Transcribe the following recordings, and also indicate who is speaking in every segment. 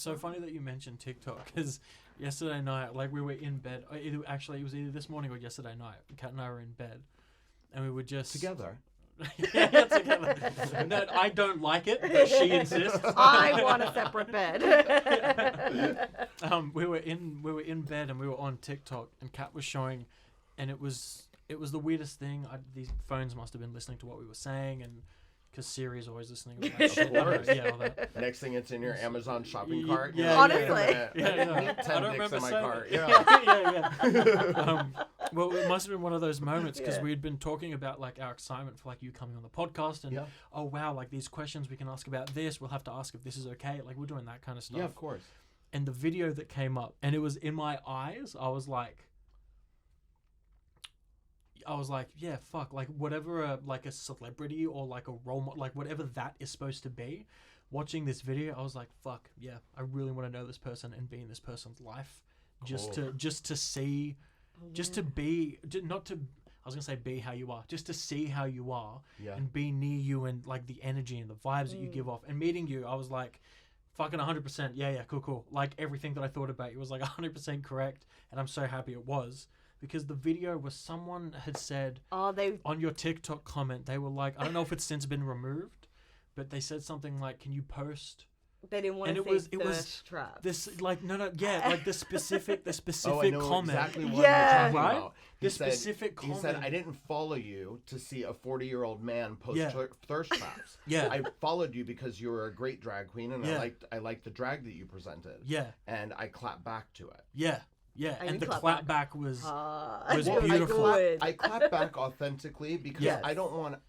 Speaker 1: It's so funny that you mentioned TikTok because yesterday night, like we were in bed. It was either this morning or yesterday night. Kat and I were in bed, and we were just
Speaker 2: Together.
Speaker 1: yeah, together. No, I don't like it, but she insists.
Speaker 3: I want a separate bed.
Speaker 1: We were in bed and we were on TikTok, and Kat was showing, and it was the weirdest thing. These phones must have been listening to what we were saying, and because Siri's always listening to that shit.
Speaker 2: course.
Speaker 1: Yeah, all that.
Speaker 2: Next thing, it's in your Amazon shopping cart.
Speaker 1: Yeah,
Speaker 3: Honestly.
Speaker 1: Yeah.
Speaker 2: 10
Speaker 1: I don't
Speaker 2: dicks
Speaker 1: remember
Speaker 2: in my
Speaker 1: saying
Speaker 2: cart.
Speaker 1: it.
Speaker 2: Yeah.
Speaker 1: Well, it must have been one of those moments because
Speaker 3: Yeah.
Speaker 1: we'd been talking about like our excitement for like you coming on the podcast and oh wow, like these questions we can ask about this. We'll have to ask if this is okay. Like we're doing that kind of stuff.
Speaker 2: Yeah, of course.
Speaker 1: And the video that came up, and it was in my eyes. I was like, yeah, fuck, like whatever, like a celebrity or like a role model, like whatever that is supposed to be. Watching this video, I was like, fuck, yeah, I really want to know this person and be in this person's life, just to see, just to be, not to. I was gonna say be how you are, just to see how you are and be near you and like the energy and the vibes that you give off. And meeting you, I was like, fucking 100%, yeah, cool. Like everything that I thought about you was like 100% correct, and I'm so happy it was. Because the video was someone had said on your TikTok comment, they were like, I don't know if it's since been removed, but they said something like, can you post?
Speaker 3: They didn't want to say thirst trap.
Speaker 1: This like like the specific
Speaker 2: Oh, I know
Speaker 1: comment.
Speaker 2: exactly what
Speaker 3: Yeah.
Speaker 2: you're talking
Speaker 1: Right?
Speaker 2: about.
Speaker 1: Specific comment.
Speaker 2: He said, I didn't follow you to see a 40-year-old man post thirst traps.
Speaker 1: Yeah.
Speaker 2: I followed you because you were a great drag queen, and
Speaker 1: Yeah.
Speaker 2: I liked the drag that you presented.
Speaker 1: Yeah.
Speaker 2: And I clapped back to it.
Speaker 1: Yeah. Yeah,
Speaker 3: And
Speaker 1: and
Speaker 3: you
Speaker 1: the
Speaker 3: clap
Speaker 1: clap back was
Speaker 2: Well,
Speaker 1: beautiful.
Speaker 2: I clap back authentically because
Speaker 1: Yes.
Speaker 2: I don't want.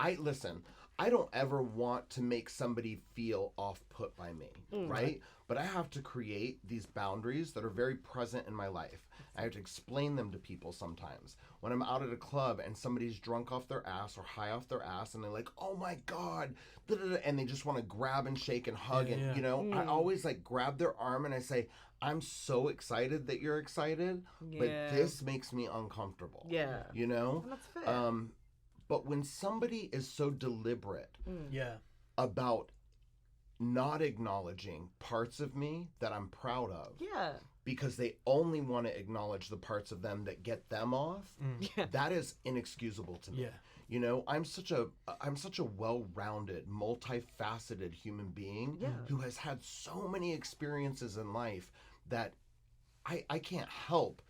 Speaker 2: I don't ever want to make somebody feel off-put by me, right? But I have to create these boundaries that are very present in my life. I have to explain them to people sometimes. When I'm out at a club and somebody's drunk off their ass or high off their ass and they're like, oh my God, and they just want to grab and shake and hug I always like grab their arm and I say, I'm so excited that you're excited, but this makes me uncomfortable.
Speaker 3: Yeah.
Speaker 2: You know?
Speaker 3: That's fair.
Speaker 2: But when somebody is so deliberate
Speaker 1: Yeah.
Speaker 2: about not acknowledging parts of me that I'm proud of, because they only want to acknowledge the parts of them that get them off, that is inexcusable to me.
Speaker 1: Yeah.
Speaker 2: You know, I'm such a well-rounded, multifaceted human being who has had so many experiences in life that I can't help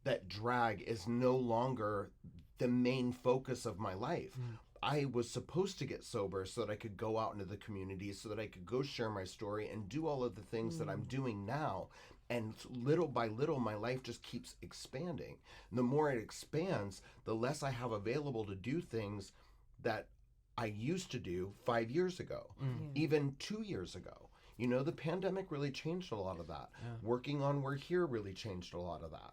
Speaker 2: that drag is no longer the main focus of my life. I was supposed to get sober so that I could go out into the community, so that I could go share my story and do all of the things that I'm doing now. And little by little, my life just keeps expanding. And the more it expands, the less I have available to do things that I used to do 5 years ago, even 2 years ago. You know, the pandemic really changed a lot of that. Yeah. Working on We're Here really changed a lot of that.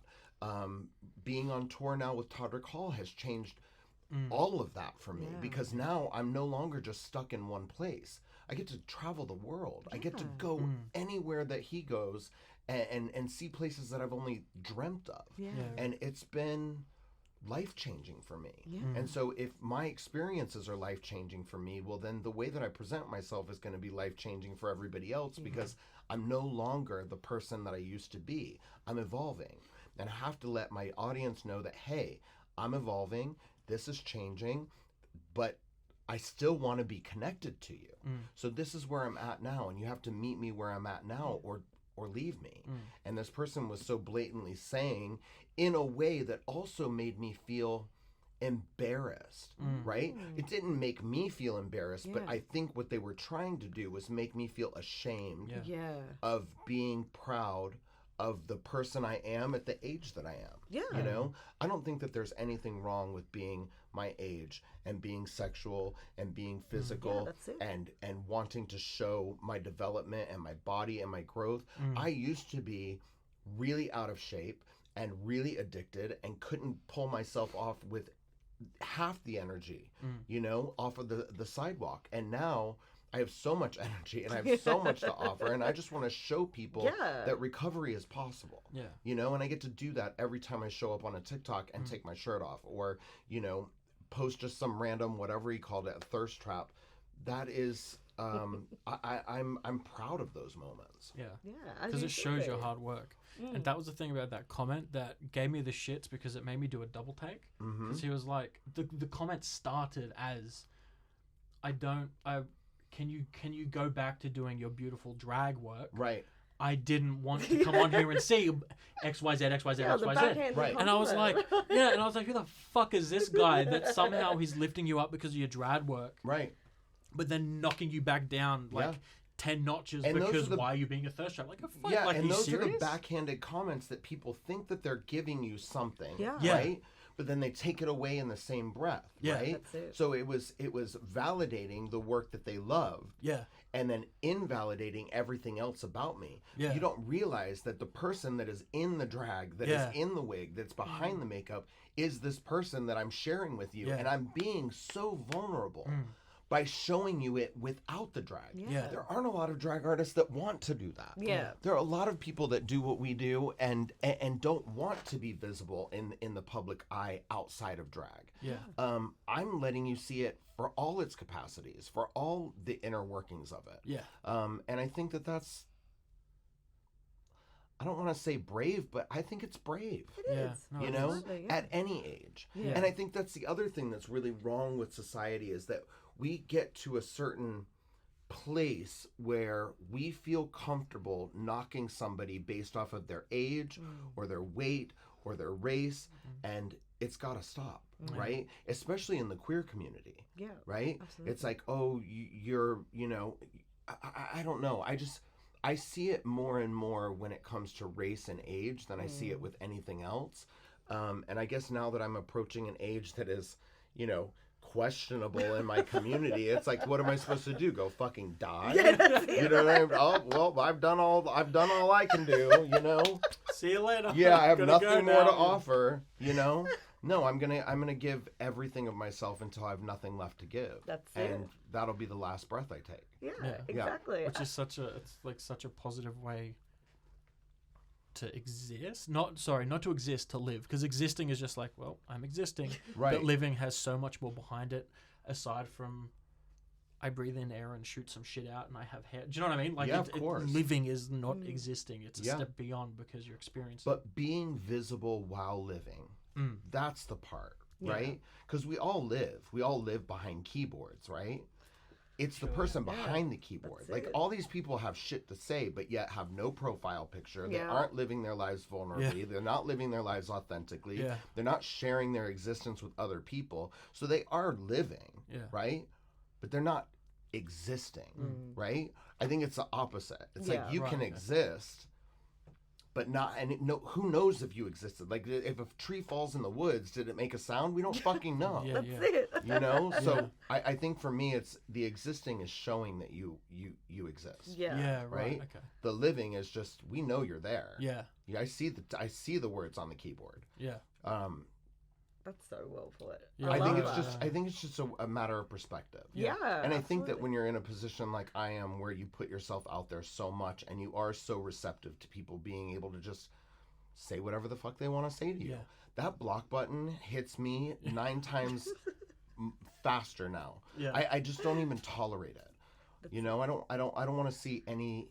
Speaker 2: Being on tour now with Todrick Hall has changed all of that for me because now I'm no longer just stuck in one place. I get to travel the world. I get to go anywhere that he goes and see places that I've only dreamt of. And it's been life-changing for me. And so if my experiences are life-changing for me, well, then the way that I present myself is going to be life-changing for everybody else because I'm no longer the person that I used to be. I'm evolving. And I have to let my audience know that, hey, I'm evolving, this is changing, but I still want to be connected to you. So this is where I'm at now, and you have to meet me where I'm at now or leave me. And this person was so blatantly saying in a way that also made me feel embarrassed, right? It didn't make me feel embarrassed, but I think what they were trying to do was make me feel ashamed of being proud of the person I am at the age that I am. You know, I don't think that there's anything wrong with being my age and being sexual and being physical and wanting to show my development and my body and my growth. I used to be really out of shape and really addicted and couldn't pull myself off with half the energy, you know, off of the sidewalk. And now I have so much energy and I have so much to offer, and I just want to show people that recovery is possible. You know, and I get to do that every time I show up on a TikTok and take my shirt off, or, you know, post just some random, whatever he called it, a thirst trap. That is I'm proud of those moments.
Speaker 1: Yeah.
Speaker 3: Yeah.
Speaker 1: Because it shows your hard work. And that was the thing about that comment that gave me the shits, because it made me do a double take. Because he was like, the comment started as, can you go back to doing your beautiful drag work?
Speaker 2: Right.
Speaker 1: I didn't want to come on here and see XYZ, XYZ.
Speaker 2: Right.
Speaker 1: And I was like, who the fuck is this guy that somehow he's lifting you up because of your drag work?
Speaker 2: Right.
Speaker 1: But then knocking you back down 10 notches, and because why are you being a thirst trap? Like, a fuck,
Speaker 2: yeah,
Speaker 1: like,
Speaker 2: and those
Speaker 1: serious?
Speaker 2: are the backhanded comments that people think that they're giving you something,
Speaker 1: Yeah.
Speaker 2: right? But then they take it away in the same breath, right?
Speaker 3: That's it.
Speaker 2: So it was validating the work that they loved, and then invalidating everything else about me.
Speaker 1: Yeah.
Speaker 2: You don't realize that the person that is in the drag, that is in the wig, that's behind the makeup, is this person that I'm sharing with you, and I'm being so vulnerable. By showing you it without the drag.
Speaker 1: Yeah.
Speaker 2: There aren't a lot of drag artists that want to do that.
Speaker 3: Yeah.
Speaker 2: There are a lot of people that do what we do and don't want to be visible in the public eye outside of drag.
Speaker 1: Yeah.
Speaker 2: I'm letting you see it for all its capacities, for all the inner workings of it.
Speaker 1: Yeah.
Speaker 2: And I think that's, I don't want to say brave, but I think it's brave.
Speaker 3: It is.
Speaker 2: You know,
Speaker 3: Absolutely,
Speaker 2: at any age.
Speaker 3: Yeah.
Speaker 2: And I think that's the other thing that's really wrong with society, is that we get to a certain place where we feel comfortable knocking somebody based off of their age or their weight or their race, and it's got to stop, right? Especially in the queer community, right?
Speaker 3: Absolutely.
Speaker 2: It's like, oh, you're, I don't know. I see it more and more when it comes to race and age than I see it with anything else. And I guess now that I'm approaching an age that is, questionable in my community, it's like, what am I supposed to do? Go fucking die? You know what I mean? Oh, well, I've done all I can do,
Speaker 1: See you later.
Speaker 2: Yeah, I have nothing more to offer, No, I'm gonna give everything of myself until I have nothing left to give.
Speaker 3: That's it.
Speaker 2: And that'll be the last breath I take.
Speaker 3: Yeah, exactly.
Speaker 1: Which is such a positive way to exist. Not to exist, to live. Because existing is just like, well, I'm existing.
Speaker 2: Right.
Speaker 1: But living has so much more behind it, aside from I breathe in air and shoot some shit out and I have hair. Do you know what I mean? Like,
Speaker 2: of course.
Speaker 1: Living is not existing. It's a step beyond, because you're experiencing.
Speaker 2: But being visible while living, that's the part, right? Because we all live behind keyboards, right? It's the person behind the keyboard. Like, all these people have shit to say, but yet have no profile picture. They aren't living their lives vulnerably. They're not living their lives authentically. They're not sharing their existence with other people. So they are living, right? But they're not existing, right? I think it's the opposite. It's like, you can exist, but not, and who knows if you existed? Like, if a tree falls in the woods, did it make a sound? We don't fucking know.
Speaker 3: That's it.
Speaker 2: So I think for me, it's the existing is showing that you exist.
Speaker 1: Yeah,
Speaker 2: right.
Speaker 1: Okay.
Speaker 2: The living is just, we know you're there.
Speaker 1: Yeah.
Speaker 2: I see the words on the keyboard.
Speaker 1: Yeah.
Speaker 3: That's so well put.
Speaker 1: Yeah,
Speaker 2: I think it's just a matter of perspective.
Speaker 3: Yeah.
Speaker 2: And I think that when you're in a position like I am, where you put yourself out there so much and you are so receptive to people being able to just say whatever the fuck they want to say to you, that block button hits me 9 times faster now. Yeah. I just don't even tolerate it. I don't want to see any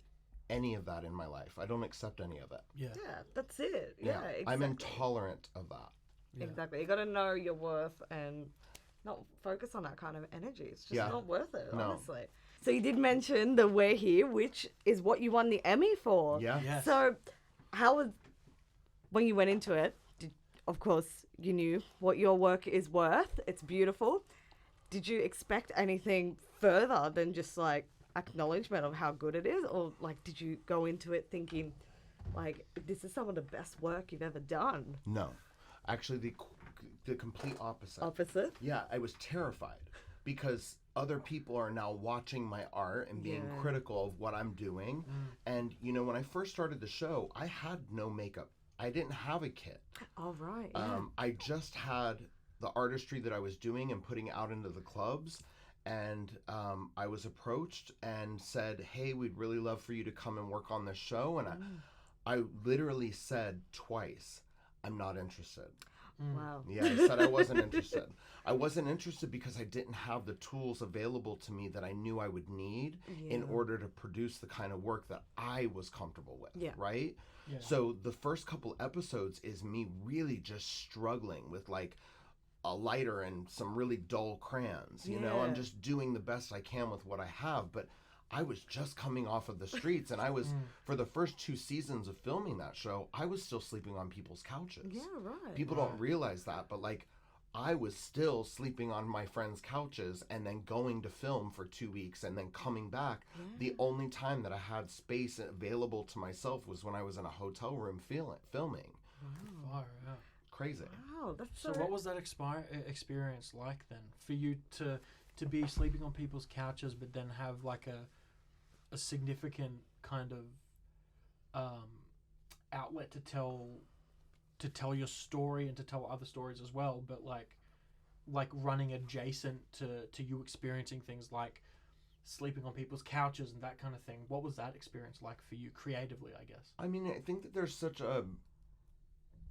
Speaker 2: of that in my life. I don't accept any of it.
Speaker 3: Yeah, that's it. Yeah, exactly.
Speaker 2: I'm intolerant of that.
Speaker 3: Yeah. Exactly. You got to know your worth and not focus on that kind of energy. It's just not worth it, honestly. So you did mention the We're Here, which is what you won the Emmy for.
Speaker 2: Yeah.
Speaker 1: Yes.
Speaker 3: So how was, when you went into it, of course, you knew what your work is worth. It's beautiful. Did you expect anything further than just like acknowledgement of how good it is? Or like, did you go into it thinking like, this is some of the best work you've ever done?
Speaker 2: No. Actually, the complete opposite.
Speaker 3: Opposite?
Speaker 2: Yeah, I was terrified because other people are now watching my art and being critical of what I'm doing. And, when I first started the show, I had no makeup. I didn't have a kit.
Speaker 3: Oh, right.
Speaker 2: I just had the artistry that I was doing and putting out into the clubs. And I was approached and said, hey, we'd really love for you to come and work on this show. And I literally said twice, I'm not interested.
Speaker 3: Wow.
Speaker 2: Yeah, I said I wasn't interested. I wasn't interested because I didn't have the tools available to me that I knew I would need in order to produce the kind of work that I was comfortable with, right?
Speaker 1: Yeah.
Speaker 2: So the first couple episodes is me really just struggling with like a lighter and some really dull crayons, you know? I'm just doing the best I can with what I have, but I was just coming off of the streets, and I was, for the first 2 seasons of filming that show, I was still sleeping on people's couches.
Speaker 3: Yeah, right.
Speaker 2: People don't realize that, but like, I was still sleeping on my friends' couches and then going to film for 2 weeks and then coming back.
Speaker 3: Yeah.
Speaker 2: The only time that I had space available to myself was when I was in a hotel room filming.
Speaker 1: Far out.
Speaker 2: Crazy.
Speaker 3: Wow, that's
Speaker 1: So what was that experience like then? For you to be sleeping on people's couches, but then have like a significant kind of outlet to tell your story and to tell other stories as well, but like running adjacent to you experiencing things like sleeping on people's couches and that kind of thing. What was that experience like for you creatively, I guess?
Speaker 2: I mean, I think that there's such a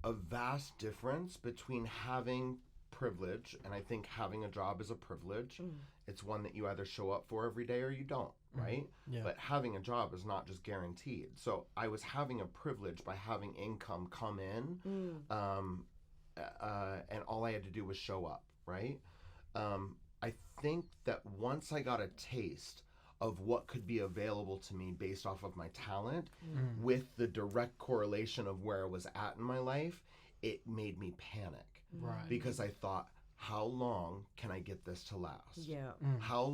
Speaker 2: vast difference between having privilege, and I think having a job is a privilege. It's one that you either show up for every day or you don't, right?
Speaker 1: Yeah.
Speaker 2: But having a job is not just guaranteed. So I was having a privilege by having income come in, and all I had to do was show up, right? I think that once I got a taste of what could be available to me based off of my talent, with the direct correlation of where I was at in my life, it made me panic.
Speaker 1: Right.
Speaker 2: Because I thought, how long can I get this to last?
Speaker 3: Yeah.
Speaker 2: How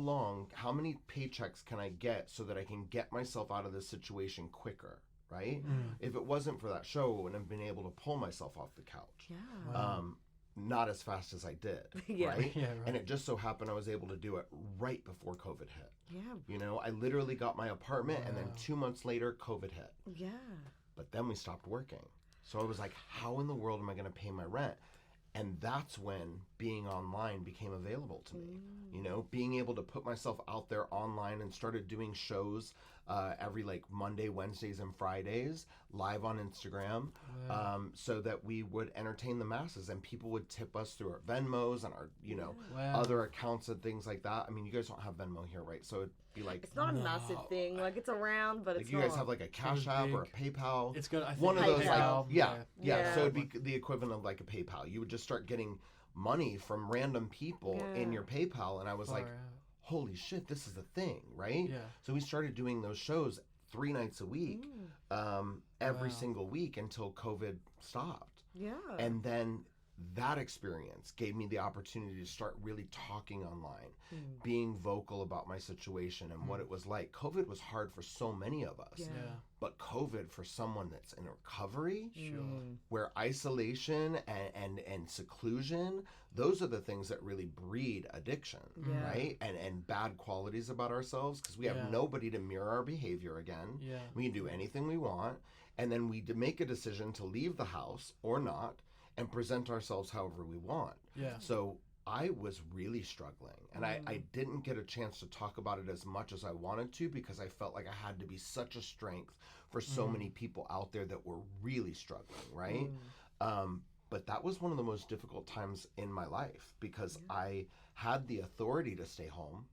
Speaker 2: many paychecks can I get so that I can get myself out of this situation quicker, right? If it wasn't for that show, I wouldn't have been able to pull myself off the couch.
Speaker 3: Yeah.
Speaker 1: Wow.
Speaker 2: Not as fast as I did,
Speaker 3: Yeah.
Speaker 2: right?
Speaker 1: Yeah, right.
Speaker 2: And it just so happened I was able to do it right before COVID hit.
Speaker 3: Yeah.
Speaker 2: You know, I literally got my apartment, and then
Speaker 1: Wow.
Speaker 2: 2 months later, COVID hit.
Speaker 3: Yeah.
Speaker 2: But then we stopped working. So I was like, how in the world am I going to pay my rent? And that's when being online became available to me. You know, being able to put myself out there online, and started doing shows every like Monday, Wednesdays, and Fridays live on Instagram, so that we would entertain the masses, and people would tip us through our Venmos and our, you know,
Speaker 1: Wow.
Speaker 2: other accounts and things like that. I mean, you guys don't have Venmo here, right? So it'd be like,
Speaker 3: It's not a massive thing. Like, it's around, but
Speaker 2: like
Speaker 3: it's
Speaker 2: you
Speaker 3: not.
Speaker 2: guys have like a Cash App or a PayPal.
Speaker 1: It's good. I think
Speaker 2: One of those,
Speaker 3: PayPal.
Speaker 2: like, yeah.
Speaker 3: Yeah.
Speaker 2: So it'd be the equivalent of like a PayPal. You would just start getting money from random people in your PayPal, and I was like,
Speaker 1: Far out.
Speaker 2: holy shit, this is a thing, right?
Speaker 1: Yeah.
Speaker 2: So we started doing those shows 3 nights a week, every
Speaker 1: Wow.
Speaker 2: single week until COVID stopped.
Speaker 3: Yeah.
Speaker 2: And then that experience gave me the opportunity to start really talking online, being vocal about my situation and what it was like. COVID was hard for so many of us,
Speaker 3: Yeah.
Speaker 2: but COVID for someone that's in recovery,
Speaker 1: Sure.
Speaker 2: where isolation and seclusion, those are the things that really breed addiction,
Speaker 3: Yeah.
Speaker 2: right? And bad qualities about ourselves, because we have
Speaker 1: Yeah.
Speaker 2: nobody to mirror our behavior again.
Speaker 1: Yeah.
Speaker 2: We can do anything we want, and then we make a decision to leave the house or not, and present ourselves however we want.
Speaker 1: Yeah.
Speaker 2: So I was really struggling, and I didn't get a chance to talk about it as much as I wanted to, because I felt like I had to be such a strength for so many people out there that were really struggling, right? But that was one of the most difficult times in my life, because I had the authority to stay home.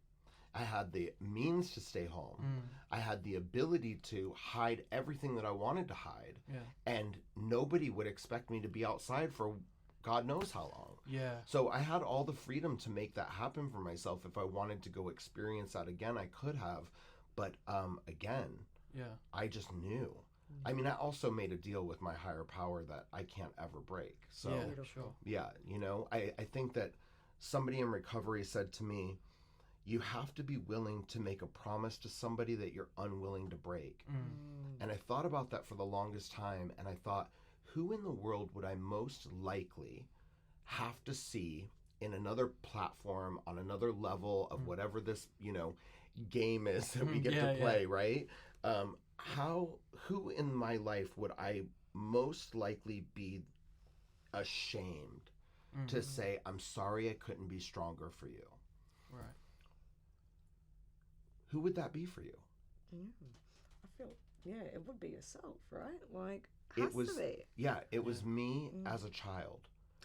Speaker 2: I had the means to stay home. I had the ability to hide everything that I wanted to hide.
Speaker 1: Yeah.
Speaker 2: And nobody would expect me to be outside for God knows how long.
Speaker 1: Yeah.
Speaker 2: So I had all the freedom to make that happen for myself. If I wanted to go experience that again, I could have. But again,
Speaker 1: Yeah.
Speaker 2: I just knew. I mean, I also made a deal with my higher power that I can't ever break. So
Speaker 1: Yeah. Sure.
Speaker 2: yeah, you know, I think that somebody in recovery said to me, you have to be willing to make a promise to somebody that you're unwilling to break. And I thought about that for the longest time, and I thought, who in the world would I most likely have to see in another platform, on another level of whatever this, you know, game is that we get to play, right? Who in my life would I most likely be ashamed to say, I'm sorry I couldn't be stronger for you?
Speaker 1: Right.
Speaker 2: Who would that be for you?
Speaker 3: I feel, it would be yourself, right? Like,
Speaker 2: It
Speaker 3: has
Speaker 2: was,
Speaker 3: to be.
Speaker 2: yeah, it was me as a child.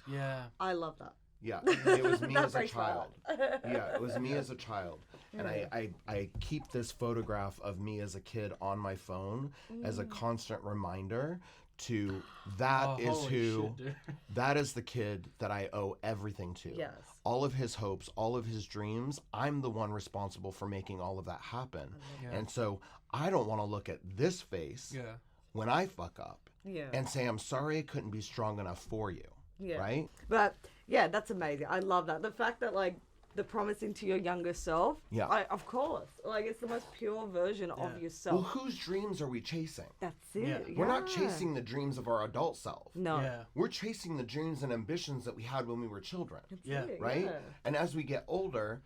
Speaker 1: Yeah.
Speaker 3: I love that.
Speaker 2: Yeah, it was me
Speaker 3: That
Speaker 2: as a
Speaker 3: breaks my
Speaker 2: child.
Speaker 3: heart.
Speaker 2: Yeah, it was me as a child. And I keep this photograph of me as a kid on my phone as a constant reminder to that is
Speaker 1: holy
Speaker 2: who,
Speaker 1: shit, dude.
Speaker 2: that is the kid that I owe everything to.
Speaker 3: Yes.
Speaker 2: All of his hopes, all of his dreams, I'm the one responsible for making all of that happen.
Speaker 1: Yeah.
Speaker 2: And so I don't want to look at this face
Speaker 1: Yeah.
Speaker 2: when I fuck up
Speaker 3: Yeah.
Speaker 2: and say, I'm sorry I couldn't be strong enough for you.
Speaker 3: Yeah.
Speaker 2: Right?
Speaker 3: But yeah, that's amazing. I love that. The fact that like the promising to your younger self.
Speaker 2: Yeah.
Speaker 3: Of course. Like it's the most pure version of yourself.
Speaker 2: Well, whose dreams are we chasing?
Speaker 3: That's it.
Speaker 1: Yeah.
Speaker 3: Yeah.
Speaker 2: We're not chasing the dreams of our adult self.
Speaker 3: No.
Speaker 1: Yeah.
Speaker 2: We're chasing the dreams and ambitions that we had when we were children.
Speaker 3: That's
Speaker 1: Yeah.
Speaker 3: it,
Speaker 2: Right?
Speaker 3: yeah.
Speaker 2: And as we get older,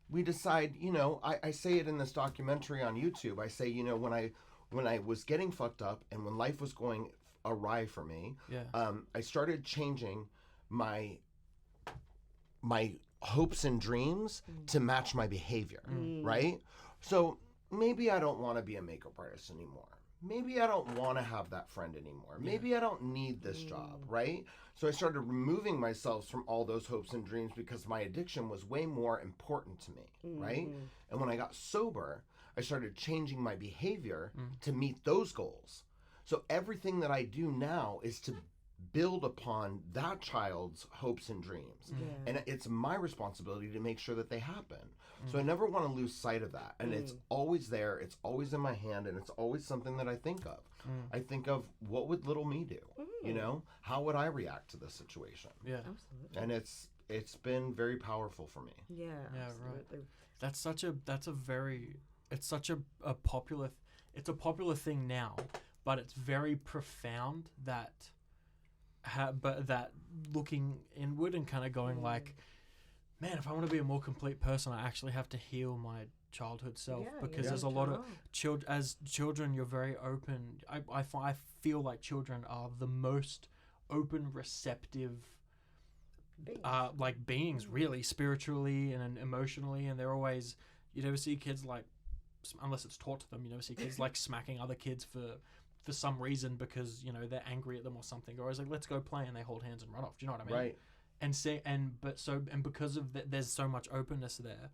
Speaker 2: we decide, I say it in this documentary on YouTube. I say, when I was getting fucked up and when life was going awry for me,
Speaker 1: Yeah.
Speaker 2: I started changing my hopes and dreams to match my behavior, right? So maybe I don't want to be a makeup artist anymore. Maybe I don't want to have that friend anymore. Maybe I don't need this job, right? So I started removing myself from all those hopes and dreams because my addiction was way more important to me, right? And when I got sober, I started changing my behavior to meet those goals. So everything that I do now is to build upon that child's hopes and dreams. And it's my responsibility to make sure that they happen. So I never want to lose sight of that. And it's always there, it's always in my hand, and it's always something that I think of. I think of, what would little me do? How would I react to this situation?
Speaker 1: Yeah.
Speaker 3: Absolutely.
Speaker 2: And it's been very powerful for me.
Speaker 3: Yeah.
Speaker 1: Yeah,
Speaker 3: Absolutely.
Speaker 1: It's such a popular, it's a popular thing now, but it's very profound that looking inward and kind of going like, man, if I want to be a more complete person, I actually have to heal my childhood self, because there's a lot of children, you're very open. I feel like children are the most open, receptive beings, really, spiritually and emotionally, and they're always, you never see kids like, unless it's taught to them, you never see kids like smacking other kids for some reason because they're angry at them or something, or it's like, let's go play, and they hold hands and run off. Do you know what I mean?
Speaker 2: Right.
Speaker 1: And because of there's so much openness there,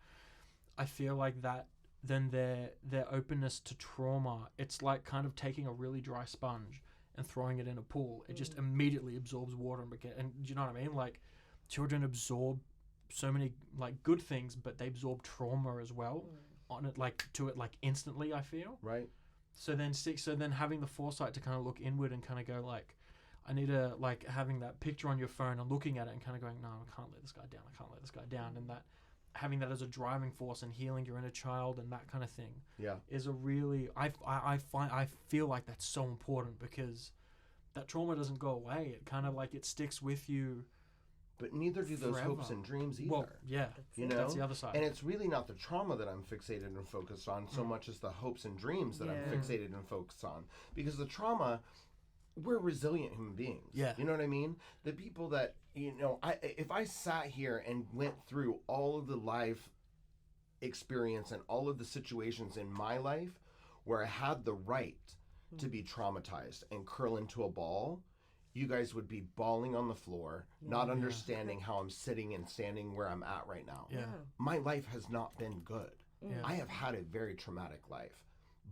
Speaker 1: I feel like that then their openness to trauma, it's like kind of taking a really dry sponge and throwing it in a pool. It just immediately absorbs water and do you know what I mean? Like, children absorb so many like good things, but they absorb trauma as well on it, like to it like instantly, I feel.
Speaker 2: Right.
Speaker 1: So then having the foresight to kind of look inward and kind of go like, I need to, like, having that picture on your phone and looking at it and kind of going, no, I can't let this guy down. I can't let this guy down. And that having that as a driving force and healing your inner child and that kind of thing is a really, I feel like that's so important, because that trauma doesn't go away. It kind of like, it sticks with you.
Speaker 2: But neither do those
Speaker 1: forever.
Speaker 2: hopes and dreams either.
Speaker 1: Well, yeah, that's the other side.
Speaker 2: And it's really not the trauma that I'm fixated and focused on so much as the hopes and dreams that I'm fixated and focused on. Because the trauma, we're resilient human beings.
Speaker 1: Yeah.
Speaker 2: You know what I mean? The people that, if I sat here and went through all of the life experience and all of the situations in my life where I had the right to be traumatized and curl into a ball, you guys would be bawling on the floor, not understanding how I'm sitting and standing where I'm at right now.
Speaker 1: Yeah.
Speaker 2: My life has not been good.
Speaker 1: Yeah.
Speaker 2: I have had a very traumatic life.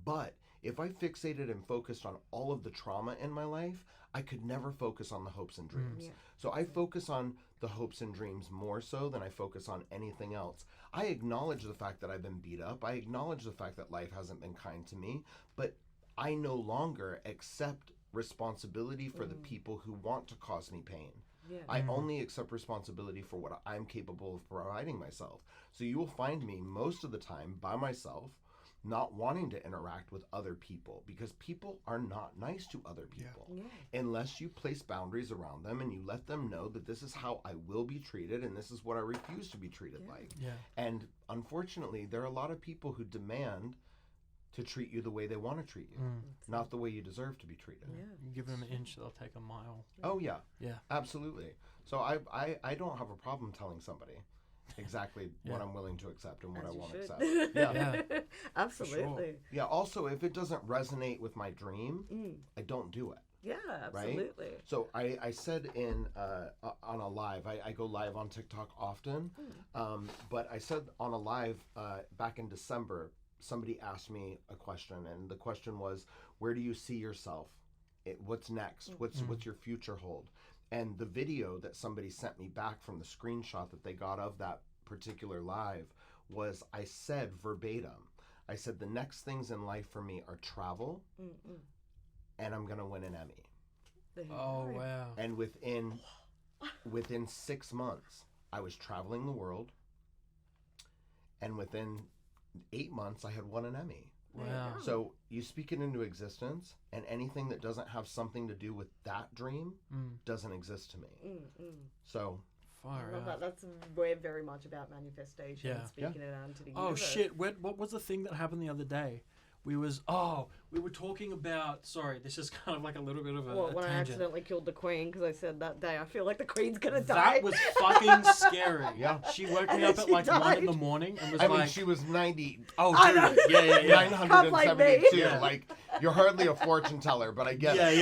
Speaker 2: But if I fixated and focused on all of the trauma in my life, I could never focus on the hopes and dreams.
Speaker 3: Yeah.
Speaker 2: So I focus on the hopes and dreams more so than I focus on anything else. I acknowledge the fact that I've been beat up. I acknowledge the fact that life hasn't been kind to me, but I no longer accept responsibility for the people who want to cause me pain.
Speaker 3: Yeah.
Speaker 2: I only accept responsibility for what I'm capable of providing myself. So you will find me most of the time by myself, not wanting to interact with other people, because people are not nice to other people unless you place boundaries around them and you let them know that this is how I will be treated and this is what I refuse to be treated like.
Speaker 1: Yeah.
Speaker 2: And unfortunately, there are a lot of people who demand to treat you the way they want to treat you, not the way you deserve to be treated.
Speaker 3: Yeah.
Speaker 1: You give them an inch, they'll take a mile.
Speaker 2: Oh yeah.
Speaker 1: Yeah.
Speaker 2: Absolutely. So I don't have a problem telling somebody, exactly
Speaker 1: Yeah.
Speaker 2: what I'm willing to accept and what
Speaker 3: As
Speaker 2: I
Speaker 3: you
Speaker 2: won't
Speaker 3: should.
Speaker 2: accept. Yeah.
Speaker 1: Yeah.
Speaker 3: Absolutely.
Speaker 2: Yeah. Also, if it doesn't resonate with my dream, I don't do it.
Speaker 3: Yeah, absolutely.
Speaker 2: So I said on a live, I go live on TikTok often, but I said on a live back in December, somebody asked me a question, and the question was, where do you see yourself? What's next? What's your future hold? And the video that somebody sent me back from the screenshot that they got of that particular live was, I said verbatim, I said the next things in life for me are travel, and I'm gonna win an Emmy.
Speaker 1: Oh wow.
Speaker 2: And within 6 months, I was traveling the world, and within 8 months, I had won an Emmy.
Speaker 1: Wow.
Speaker 2: So you speak it into existence, and anything that doesn't have something to do with that dream doesn't exist to me. So
Speaker 1: Far
Speaker 3: I love
Speaker 1: out.
Speaker 3: that. We're very much about manifestation,
Speaker 1: Yeah.
Speaker 3: speaking it out into the
Speaker 1: Oh
Speaker 3: universe.
Speaker 1: shit! What was the thing that happened the other day? We were talking about. Sorry, this is kind of like a little bit of a,
Speaker 3: Well,
Speaker 1: a
Speaker 3: when I
Speaker 1: tangent.
Speaker 3: accidentally killed the queen because I said that day I feel like the queen's gonna die.
Speaker 1: That was fucking scary.
Speaker 2: Yeah.
Speaker 1: She woke me
Speaker 3: And
Speaker 1: up
Speaker 3: then
Speaker 1: at
Speaker 3: she
Speaker 1: like 1 in the
Speaker 3: died.
Speaker 1: morning and was
Speaker 2: I
Speaker 1: like,
Speaker 2: mean, she was 90,
Speaker 1: "Oh,
Speaker 3: I know.
Speaker 1: dude, yeah.
Speaker 2: 972.
Speaker 1: Yeah.
Speaker 2: Like, you're hardly a fortune teller, but I get it.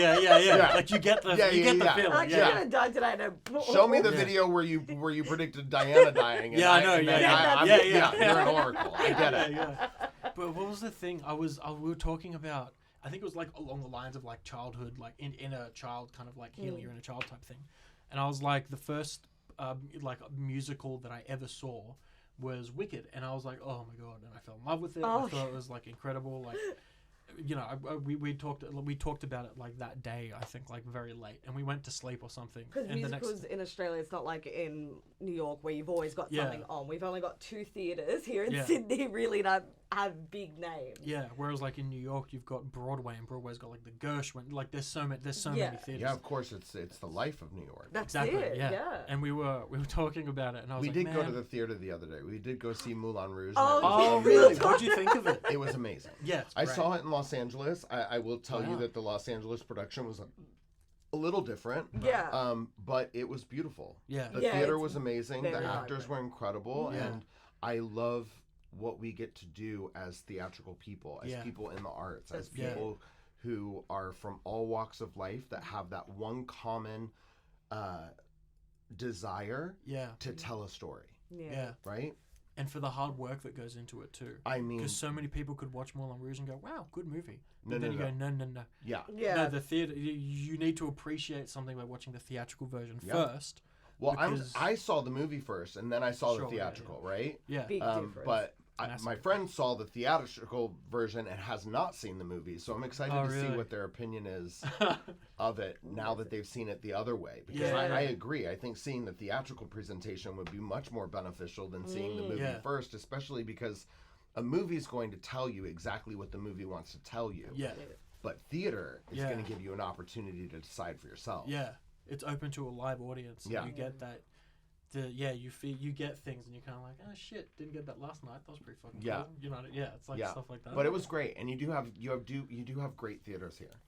Speaker 1: Yeah. Like you get the
Speaker 2: Yeah,
Speaker 1: you
Speaker 2: yeah,
Speaker 1: get the
Speaker 2: yeah.
Speaker 1: feeling.
Speaker 3: I'm actually
Speaker 1: Yeah.
Speaker 3: gonna die today. And
Speaker 2: Show me the
Speaker 1: Yeah.
Speaker 2: video where you predicted Diana dying. And
Speaker 1: Yeah, I know,
Speaker 2: and then
Speaker 1: yeah.
Speaker 2: you're an oracle. I get it.
Speaker 1: Yeah. But what was the thing? We were talking about. I think it was like along the lines of like childhood, like inner child kind of like healing your inner child type thing. And I was like, the first like musical that I ever saw was Wicked, and I was like, oh my god, and I fell in love with it.
Speaker 3: Oh.
Speaker 1: I thought it was like incredible, like. You know, we talked about it like that day. I think like very late, and we went to sleep or something.
Speaker 3: Because
Speaker 1: And the
Speaker 3: musicals in Australia, it's not like in New York where you've always got
Speaker 1: Yeah.
Speaker 3: something on. We've only got 2 theatres here in
Speaker 1: Yeah.
Speaker 3: Sydney, really that have big names.
Speaker 1: Yeah, whereas like in New York, you've got Broadway, and Broadway's got like the Gershwin. Like there's so many
Speaker 3: Yeah.
Speaker 1: theaters.
Speaker 2: Yeah, of course, it's the life of New York.
Speaker 3: That's
Speaker 1: Exactly.
Speaker 3: it. Yeah.
Speaker 1: And we were talking about it, and I was
Speaker 2: We
Speaker 1: like,
Speaker 2: did
Speaker 1: man.
Speaker 2: go to the theater the other day. We did go see Moulin Rouge. and
Speaker 3: Oh,
Speaker 2: it was
Speaker 1: Oh,
Speaker 3: Real
Speaker 1: really?
Speaker 3: talk.
Speaker 1: What'd you think of it?
Speaker 2: It was amazing.
Speaker 1: Yeah, it's
Speaker 2: I
Speaker 1: great.
Speaker 2: saw it in Los Angeles. I will tell you
Speaker 1: Wow.
Speaker 2: that the Los Angeles production was a little different.
Speaker 3: Yeah.
Speaker 2: But it was beautiful.
Speaker 1: Yeah.
Speaker 2: The
Speaker 3: Yeah,
Speaker 2: theater
Speaker 3: it's
Speaker 2: was amazing. The
Speaker 3: very
Speaker 2: actors
Speaker 3: vibrant.
Speaker 2: were incredible,
Speaker 1: Yeah.
Speaker 2: and I love what we get to do as theatrical people, as
Speaker 1: Yeah.
Speaker 2: people in the arts, as
Speaker 3: That's it.
Speaker 2: people who are from all walks of life that have that one common desire
Speaker 1: Yeah.
Speaker 2: to tell a story,
Speaker 1: Yeah.
Speaker 2: right?
Speaker 1: And for the hard work that goes into it too.
Speaker 2: I mean,
Speaker 1: Because so many people could watch Moulin Rouge and go, "Wow, good movie," but
Speaker 2: No,
Speaker 1: then
Speaker 2: no,
Speaker 1: you go, "No."
Speaker 2: yeah.
Speaker 3: Yeah.
Speaker 1: No, the theater. You need to appreciate something by watching the theatrical version
Speaker 2: Yeah.
Speaker 1: first.
Speaker 2: Well,
Speaker 1: Because-
Speaker 2: I saw the movie first, and then I saw
Speaker 1: Sure,
Speaker 2: the
Speaker 1: yeah,
Speaker 2: theatrical, right?
Speaker 1: Yeah.
Speaker 3: Big difference.
Speaker 2: But
Speaker 1: Massive
Speaker 2: my friend saw the theatrical version and has not seen the movie, so I'm excited
Speaker 1: Oh,
Speaker 2: to see
Speaker 1: really?
Speaker 2: what their opinion is of it now that they've seen it the other way. Because
Speaker 1: Yeah.
Speaker 2: I agree. I think seeing the theatrical presentation would be much more beneficial than seeing the movie
Speaker 1: Yeah.
Speaker 2: first, especially because a movie is going to tell you exactly what the movie wants to tell you.
Speaker 1: Yeah.
Speaker 2: But theater is
Speaker 1: Yeah.
Speaker 2: going to give you an opportunity to decide for yourself.
Speaker 1: Yeah. It's open to a live audience. And
Speaker 2: Yeah.
Speaker 1: You get that. You get things, and you're kind of like, oh shit, didn't get that last night. That was pretty fucking
Speaker 2: Yeah.
Speaker 1: cool. You know, yeah, it's like
Speaker 2: Yeah.
Speaker 1: stuff like that.
Speaker 2: But it was great, and you do have great theaters here.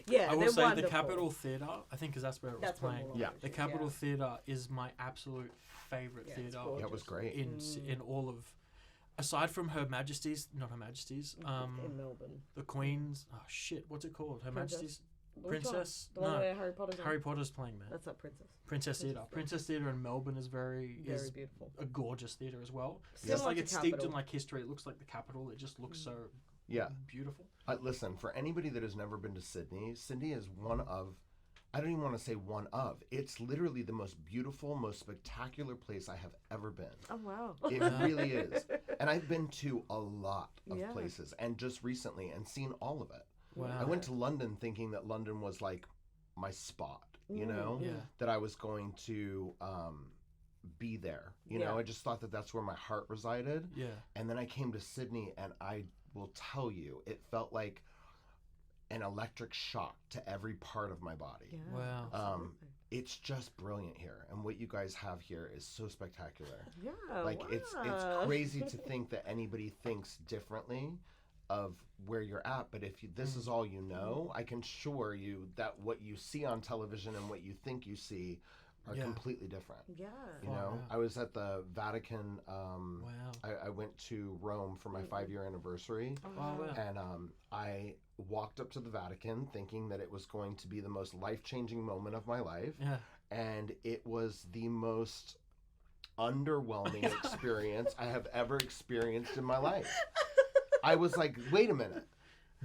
Speaker 3: Yeah,
Speaker 1: I will
Speaker 3: they're
Speaker 1: say
Speaker 3: wonderful.
Speaker 1: the Capitol Theatre, I think, because that's where it was
Speaker 3: That's what
Speaker 1: playing.
Speaker 3: Moulin
Speaker 2: Yeah.
Speaker 3: Rouge
Speaker 1: The
Speaker 3: is,
Speaker 1: Capitol Theatre is my absolute favorite
Speaker 3: Yeah, it's
Speaker 1: theatre
Speaker 3: gorgeous.
Speaker 2: Yeah, it was great.
Speaker 1: in all of, aside from Her Majesty's, not Her Majesty's,
Speaker 3: in Melbourne.
Speaker 1: the Queen's. Oh shit, what's it called? Her
Speaker 3: Princess?
Speaker 1: Majesty's
Speaker 3: Which one?
Speaker 1: Princess.
Speaker 3: The one
Speaker 1: No,
Speaker 3: where Harry Potter's in.
Speaker 1: Harry Potter's playing there.
Speaker 3: That's not Princess.
Speaker 1: Princess Theatre. Princess Theatre in Melbourne is
Speaker 3: Very
Speaker 1: is
Speaker 3: beautiful.
Speaker 1: a gorgeous theatre as well.
Speaker 3: Similar
Speaker 1: It's like
Speaker 3: to
Speaker 1: it's steeped in
Speaker 3: Capitol.
Speaker 1: like history. It looks like the Capitol. It just looks so
Speaker 2: Yeah.
Speaker 1: beautiful.
Speaker 2: Listen, for anybody that has never been to Sydney, Sydney is one of, I don't even want to say one of, it's literally the most beautiful, most spectacular place I have ever been.
Speaker 3: Oh wow.
Speaker 2: It really is. And I've been to a lot of
Speaker 3: Yeah.
Speaker 2: places, and just recently, and seen all of it.
Speaker 1: Wow.
Speaker 2: I went to London thinking that London was like my spot, you know?
Speaker 1: Yeah.
Speaker 2: That I was going to be there. You know,
Speaker 3: Yeah.
Speaker 2: I just thought that that's where my heart resided.
Speaker 1: Yeah.
Speaker 2: And then I came to Sydney, and I will tell you, it felt like an electric shock to every part of my body.
Speaker 3: Yeah,
Speaker 1: Wow.
Speaker 3: absolutely.
Speaker 2: It's just brilliant here, and what you guys have here is so spectacular.
Speaker 3: Yeah.
Speaker 2: Like it's
Speaker 3: wow.
Speaker 2: crazy to think that anybody thinks differently of where you're at, but if this is all you know, I can assure you that what you see on television and what you think you see are completely different.
Speaker 3: Yeah.
Speaker 2: You know, I was at the Vatican.
Speaker 1: Wow.
Speaker 2: I went to Rome for my 5-year anniversary, and I walked up to the Vatican thinking that it was going to be the most life-changing moment of my life, and it was the most underwhelming experience I have ever experienced in my life. I was like, wait a minute.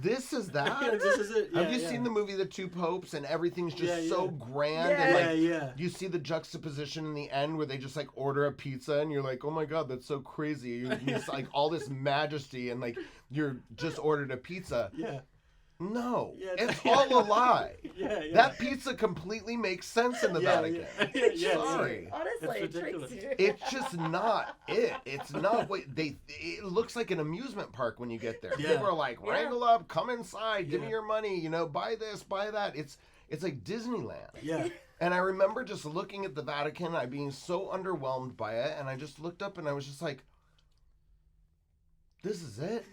Speaker 2: This is that?
Speaker 1: This is it.
Speaker 2: Have you seen the movie The Two Popes and everything's just so grand and like you see the juxtaposition in the end where they just like order a pizza and you're like, oh my god, that's so crazy. You like all this majesty and like you're just ordered a pizza.
Speaker 1: Yeah.
Speaker 2: No, it's all a lie. That pizza completely makes sense in the Vatican. Sorry.
Speaker 3: Honestly, it tricks you.
Speaker 2: It's just not it. It's not what it looks like an amusement park when you get there. People are like, wrangle up, come inside, give me your money, you know, buy this, buy that. It's like Disneyland.
Speaker 1: Yeah.
Speaker 2: And I remember just looking at the Vatican, I being so underwhelmed by it, and I just looked up and I was just like, this is it?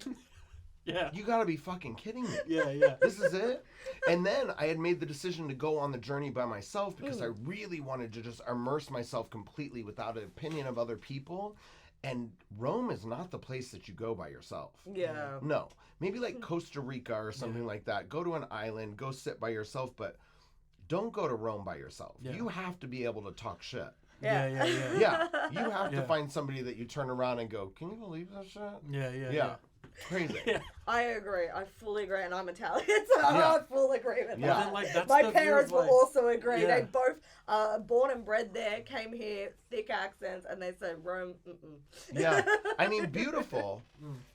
Speaker 1: Yeah.
Speaker 2: You gotta be fucking kidding me.
Speaker 1: Yeah.
Speaker 2: This is it? And then I had made the decision to go on the journey by myself because I really wanted to just immerse myself completely without an opinion of other people. And Rome is not the place that you go by yourself.
Speaker 3: Yeah.
Speaker 2: No. Maybe like Costa Rica or something like that. Go to an island, go sit by yourself, but don't go to Rome by yourself.
Speaker 1: Yeah.
Speaker 2: You have to be able to talk shit.
Speaker 1: Yeah.
Speaker 2: Yeah. You have to find somebody that you turn around and go, can you believe that shit?
Speaker 1: Yeah.
Speaker 2: Crazy.
Speaker 3: I agree. I fully agree, and I'm Italian, so I full agree with that.
Speaker 1: Then, like, that's
Speaker 3: my
Speaker 1: the
Speaker 3: parents
Speaker 1: view of,
Speaker 3: will also agree.
Speaker 1: Yeah.
Speaker 3: They both born and bred there, came here, thick accents, and they said Rome.
Speaker 2: Yeah, I mean, beautiful,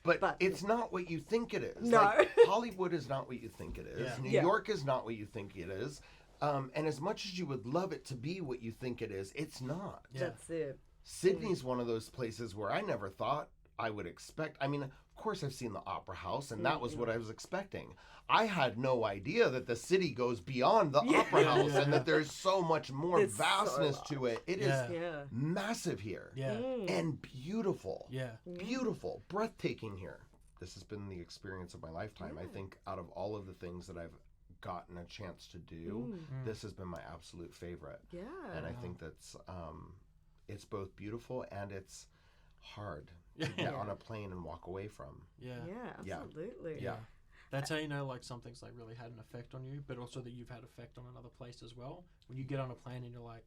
Speaker 2: but it's not what you think it is.
Speaker 3: No.
Speaker 2: Like, Hollywood is not what you think it is.
Speaker 1: Yeah.
Speaker 2: New York is not what you think it is. And as much as you would love it to be what you think it is, it's not.
Speaker 1: Yeah.
Speaker 3: That's it.
Speaker 2: Sydney's one of those places where I never thought I would expect. I mean, of course I've seen the Opera House, and that was what I was expecting. I had no idea that the city goes beyond the Opera House and that there's so much more vastness to it. It is massive here.
Speaker 1: Yeah.
Speaker 2: And beautiful.
Speaker 1: Yeah.
Speaker 2: Beautiful. Breathtaking here. This has been the experience of my lifetime. I think out of all of the things that I've gotten a chance to do, this has been my absolute favorite.
Speaker 3: Yeah.
Speaker 2: And I think that's it's both beautiful and it's hard to get on a plane and walk away from.
Speaker 3: Yeah, absolutely.
Speaker 2: Yeah.
Speaker 1: That's how you know, like, something's like really had an effect on you, but also that you've had effect on another place as well. When you get on a plane and you're like,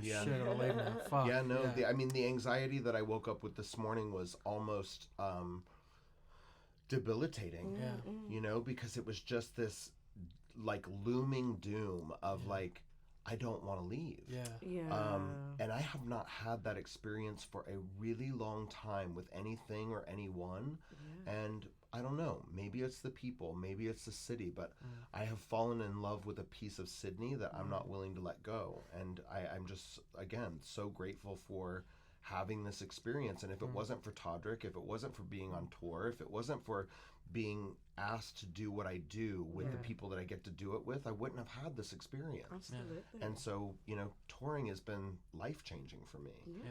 Speaker 1: shit, I gotta leave now. Fuck.
Speaker 2: Yeah, no. I mean, the anxiety that I woke up with this morning was almost debilitating.
Speaker 1: Yeah.
Speaker 2: You know, because it was just this like looming doom of like, I don't want to leave.
Speaker 3: Yeah.
Speaker 2: And I have not had that experience for a really long time with anything or anyone. And I don't know, maybe it's the people, maybe it's the city, but I have fallen in love with a piece of Sydney that I'm not willing to let go. And I'm just, again, so grateful for having this experience. And if it wasn't for Todrick, if it wasn't for being on tour, if it wasn't for being asked to do what I do with the people that I get to do it with, I wouldn't have had this experience.
Speaker 3: Absolutely.
Speaker 2: And so, you know, touring has been life-changing for me.